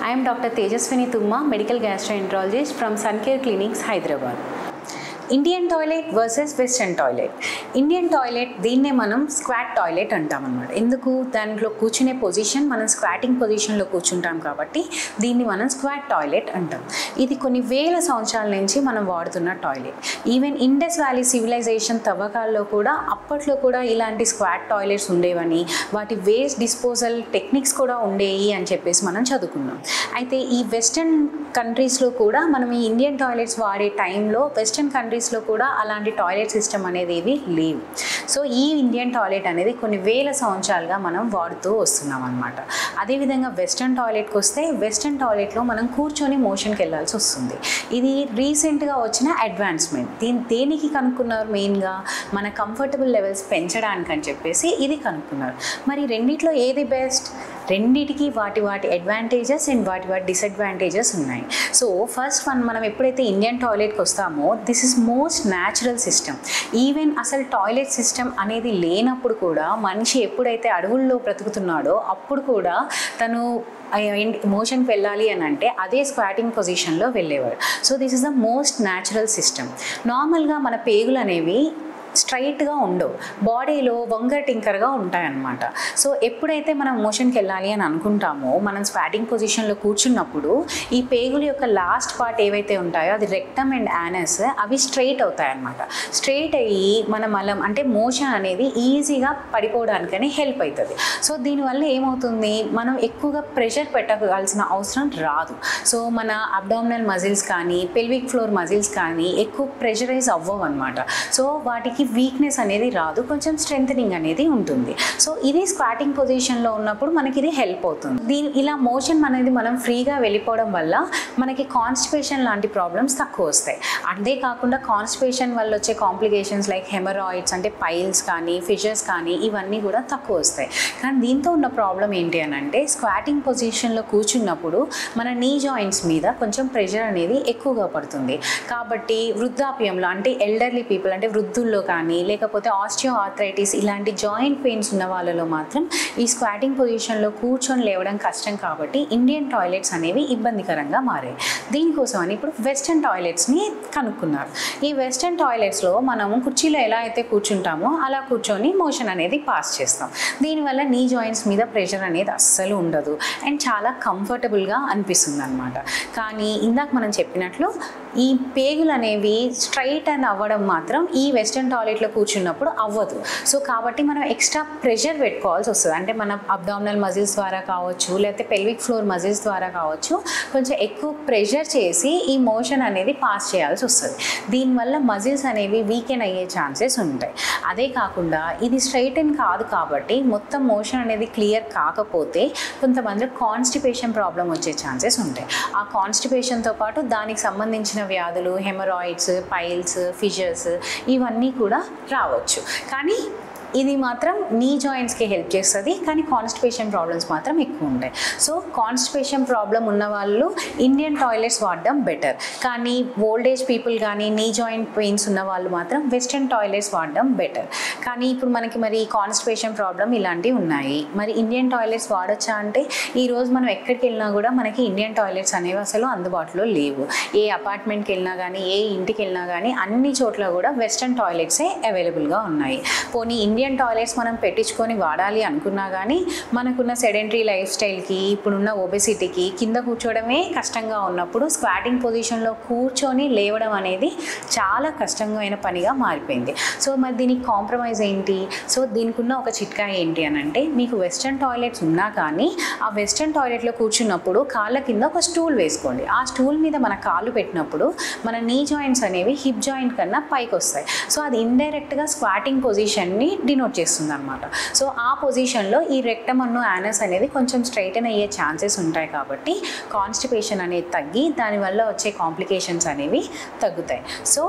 I am Dr. Tejaswini Tumma, medical gastroenterologist from Suncare Clinics, Hyderabad. Indian toilet versus western toilet. Indian toilet దీన్నే మనం squat toilet అంటాం అన్నమాట. ఎందుకు? దాంట్లో కూర్చునే పొజిషన్ మనం స్క్వాటింగ్ పొజిషన్లో కూర్చుంటాం కాబట్టి దీన్ని మనం స్క్వాట్ టాయిలెట్ అంటాం. ఇది కొన్ని వేల సంవత్సరాల నుంచి మనం వాడుతున్న toilet. Even Indus valley civilization తవ్వకాల్లో కూడా అప్పట్లో కూడా ఇలాంటి స్క్వాట్ టాయిలెట్స్ ఉండేవని, వాటి వేస్ట్ డిస్పోజల్ టెక్నిక్స్ కూడా ఉండేవి అని చెప్పేసి మనం చదువుకున్నాం. అయితే ఈ వెస్టర్న్ కంట్రీస్లో కూడా మనం ఈ ఇండియన్ టాయిలెట్స్ వాడే టైంలో వెస్టర్న్ కంట్రీస్లో కూడా అలాంటి టాయిలెట్ సిస్టమ్ అనేది ఏవి లేవు. సో ఈ ఇండియన్ టాయిలెట్ అనేది కొన్ని వేల సంవత్సరాలుగా మనం వాడుతూ వస్తున్నాం అనమాట. అదేవిధంగా వెస్టర్న్ టాయిలెట్కి వస్తే వెస్టర్న్ టాయిలెట్లో మనం కూర్చొని మోషన్కి వెళ్ళాల్సి వస్తుంది. ఇది రీసెంట్గా వచ్చిన అడ్వాన్స్మెంట్. దేనికి కనుక్కున్నారు? మెయిన్గా మన కంఫర్టబుల్ లెవెల్స్ పెంచడానికి అని చెప్పేసి ఇది కనుక్కున్నారు. మరి రెండిట్లో ఏది బెస్ట్? రెండిటికి వాటి అడ్వాంటేజెస్ అండ్ వాటి డిసడ్వాంటేజెస్ ఉన్నాయి. సో ఫస్ట్ వన్, మనం ఎప్పుడైతే ఇండియన్ టాయిలెట్కి వస్తామో this is most natural system. Even అసలు టాయిలెట్ సిస్టమ్ అనేది లేనప్పుడు కూడా మనిషి ఎప్పుడైతే అడవుల్లో బ్రతుకుతున్నాడో అప్పుడు కూడా తను మోషన్కి వెళ్ళాలి అని అంటే అదే స్క్వాటింగ్ పొజిషన్లో వెళ్ళేవాడు. So this is the most natural system. నార్మల్గా మన పేగులు అనేవి స్ట్రైట్గా ఉండవు, బాడీలో వంగర్ టింకర్గా ఉంటాయన్నమాట. సో ఎప్పుడైతే మనం మోషన్కి వెళ్ళాలి అని అనుకుంటామో మనం స్క్వాటింగ్ పొజిషన్లో కూర్చున్నప్పుడు ఈ పేగుల యొక్క లాస్ట్ పార్ట్ ఏవైతే ఉంటాయో అది రెక్టమ్ అండ్ యానస్ అవి స్ట్రైట్ అవుతాయి అన్నమాట. స్ట్రైట్ అయ్యి మన మలం అంటే మోషన్ అనేది ఈజీగా పడిపోవడానికని హెల్ప్ అవుతుంది. సో దీనివల్ల ఏమవుతుంది, మనం ఎక్కువగా ప్రెషర్ పెట్టాల్సిన అవసరం రాదు. సో మన అబ్డామినల్ మజిల్స్ కానీ పెల్విక్ ఫ్లోర్ మజిల్స్ కానీ ఎక్కువ ప్రెషరైజ్ అవ్వవు అనమాట. సో వాటికి వీక్నెస్ అనేది రాదు, కొంచెం స్ట్రెంథనింగ్ అనేది ఉంటుంది. సో ఇది స్క్వాటింగ్ పొజిషన్లో ఉన్నప్పుడు మనకి ఇది హెల్ప్ అవుతుంది. ఇలా మోషన్ అనేది మనం ఫ్రీగా వెళ్ళిపోవడం వల్ల మనకి కాన్స్టిపేషన్ లాంటి ప్రాబ్లమ్స్ తక్కువ వస్తాయి. అదే కాకుండా కాన్స్టిపేషన్ వల్ల వచ్చే కాంప్లికేషన్స్ లైక్ హెమరాయిడ్స్ అంటే పైల్స్ కానీ ఫిషర్స్ కానీ ఇవన్నీ కూడా తక్కువ వస్తాయి. కానీ దీంతో ఉన్న ప్రాబ్లం ఏంటి అని అంటే స్క్వాటింగ్ పొజిషన్లో కూర్చున్నప్పుడు మన నీ జాయింట్స్ మీద కొంచెం ప్రెషర్ అనేది ఎక్కువగా పడుతుంది. కాబట్టి వృద్ధాప్యంలో అంటే ఎల్డర్లీ పీపుల్ అంటే వృద్ధుల్లో కానీ లేకపోతే ఆస్టియో ఆర్థరైటిస్ ఇలాంటి జాయింట్ పెయిన్స్ ఉన్న వాళ్ళలో మాత్రం ఈ స్క్వాటింగ్ పొజిషన్లో కూర్చొని లేవడం కష్టం కాబట్టి ఇండియన్ టాయిలెట్స్ అనేవి ఇబ్బందికరంగా మారాయి. దీనికోసం అని ఇప్పుడు వెస్టర్న్ టాయిలెట్స్ని కనుక్కున్నారు. ఈ వెస్టర్న్ టాయిలెట్స్లో మనము కుర్చీలో ఎలా అయితే కూర్చుంటామో అలా కూర్చొని మోషన్ అనేది పాస్ చేస్తాం. దీనివల్ల నీ జాయింట్స్ మీద ప్రెషర్ అనేది అస్సలు ఉండదు అండ్ చాలా కంఫర్టబుల్గా అనిపిస్తుంది అనమాట. కానీ ఇందాక మనం చెప్పినట్లు ఈ పేగులు అనేవి స్ట్రైట్ అండ్ అవ్వడం మాత్రం ఈ వెస్టర్న్ టాయిలెట్లో కూర్చున్నప్పుడు అవ్వదు. సో కాబట్టి మనం ఎక్స్ట్రా ప్రెషర్ పెట్టుకోవాల్సి వస్తుంది. అంటే మన అబ్డామినల్ మజిల్స్ ద్వారా కావచ్చు లేకపోతే పెల్విక్ ఫ్లోర్ మజిల్స్ ద్వారా కావచ్చు కొంచెం ఎక్కువ ప్రెషర్ చేసి ఈ మోషన్ అనేది పాస్ చేయాల్సి వస్తుంది. దీనివల్ల మజిల్స్ అనేవి వీకెన్ అయ్యే ఛాన్సెస్ ఉంటాయి. అదే కాకుండా ఇది స్ట్రైట్ అండ్ కాదు కాబట్టి మొత్తం మోషన్ అనేది క్లియర్ కాకపోతే కొంతమంది కాన్స్టిపేషన్ ప్రాబ్లం వచ్చే ఛాన్సెస్ ఉంటాయి. ఆ కాన్స్టిపేషన్తో పాటు దానికి సంబంధించిన వ్యాధులు హెమరాయిడ్స్, పైల్స్, ఫిషర్స్ ఇవన్నీ కూడా రావచ్చు. కానీ ఇది మాత్రం నీ జాయింట్స్కి హెల్ప్ చేస్తుంది. కానీ కాన్స్టిపేషన్ ప్రాబ్లమ్స్ మాత్రం ఎక్కువ ఉంటాయి. సో కాన్స్టిపేషన్ ప్రాబ్లం ఉన్న వాళ్ళు ఇండియన్ టాయిలెట్స్ వాడడం బెటర్. కానీ ఓల్డ్ ఏజ్ పీపుల్ కానీ నీ జాయింట్ పెయిన్స్ ఉన్న వాళ్ళు మాత్రం వెస్టర్న్ టాయిలెట్స్ వాడడం బెటర్. కానీ ఇప్పుడు మనకి మరి కాన్స్టిపేషన్ ప్రాబ్లం ఇలాంటివి ఉన్నాయి. మరి ఇండియన్ టాయిలెట్స్ వాడచ్చా అంటే ఈరోజు మనం ఎక్కడికి వెళ్ళినా కూడా మనకి ఇండియన్ టాయిలెట్స్ అనేవి అసలు అందుబాటులో లేవు. ఏ అపార్ట్మెంట్కి వెళ్ళినా కానీ ఏ ఇంటికి వెళ్ళినా కానీ అన్ని చోట్ల కూడా వెస్టర్న్ టాయిలెట్సే అవైలబుల్గా ఉన్నాయి. పోనీ ఇండియన్ టాయిలెట్స్ మనం పెట్టించుకొని వాడాలి అనుకున్నా కానీ మనకున్న సెడెంటరీ లైఫ్ స్టైల్కి ఇప్పుడున్న ఒబెసిటీకి కింద కూర్చోవడమే కష్టంగా ఉన్నప్పుడు స్క్వాటింగ్ పొజిషన్లో కూర్చొని లేవడం అనేది చాలా కష్టమైన పనిగా మారిపోయింది. సో మరి దీనికి కాంప్రమైజ్ ఏంటి? సో దీనికి ఉన్న ఒక చిట్కా ఏంటి అని అంటే మీకు వెస్టర్న్ టాయిలెట్స్ ఉన్నా కానీ ఆ వెస్టర్న్ టాయిలెట్లో కూర్చున్నప్పుడు కాళ్ళ కింద ఒక స్టూల్ వేసుకోండి. ఆ స్టూల్ మీద మన కాళ్ళు పెట్టినప్పుడు మన నీ జాయింట్స్ అనేవి హిప్ జాయింట్ కన్నా పైకి వస్తాయి. సో అది ఇండైరెక్ట్గా స్క్వాటింగ్ పొజిషన్ని డినోట్ చేస్తుంది అనమాట. సో ఆ పొజిషన్లో ఈ రెక్టమ్ అన్ను యానస్ అనేది కొంచెం స్ట్రైటన్ అయ్యే ఛాన్సెస్ ఉంటాయి కాబట్టి కాన్స్టిపేషన్ అనేది తగ్గి దానివల్ల వచ్చే కాంప్లికేషన్స్ అనేవి తగ్గుతాయి. సో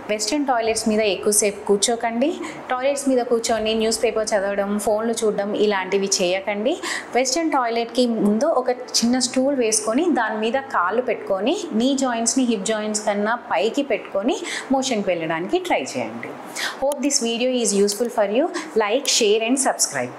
వెస్టర్న్ టాయిలెట్స్ మీద ఎక్కువసేపు కూర్చోకండి. టాయిలెట్స్ మీద కూర్చొని న్యూస్ పేపర్ చదవడం, ఫోన్లు చూడడం ఇలాంటివి చేయకండి. వెస్టర్న్ టాయిలెట్కి ముందు ఒక చిన్న స్టూల్ వేసుకొని దాని మీద కాళ్ళు పెట్టుకొని నీ జాయింట్స్ని హిప్ జాయింట్స్ కన్నా పైకి పెట్టుకొని మోషన్కి వెళ్ళడానికి ట్రై చేయండి. Hope this video is useful for you. Like, share and subscribe.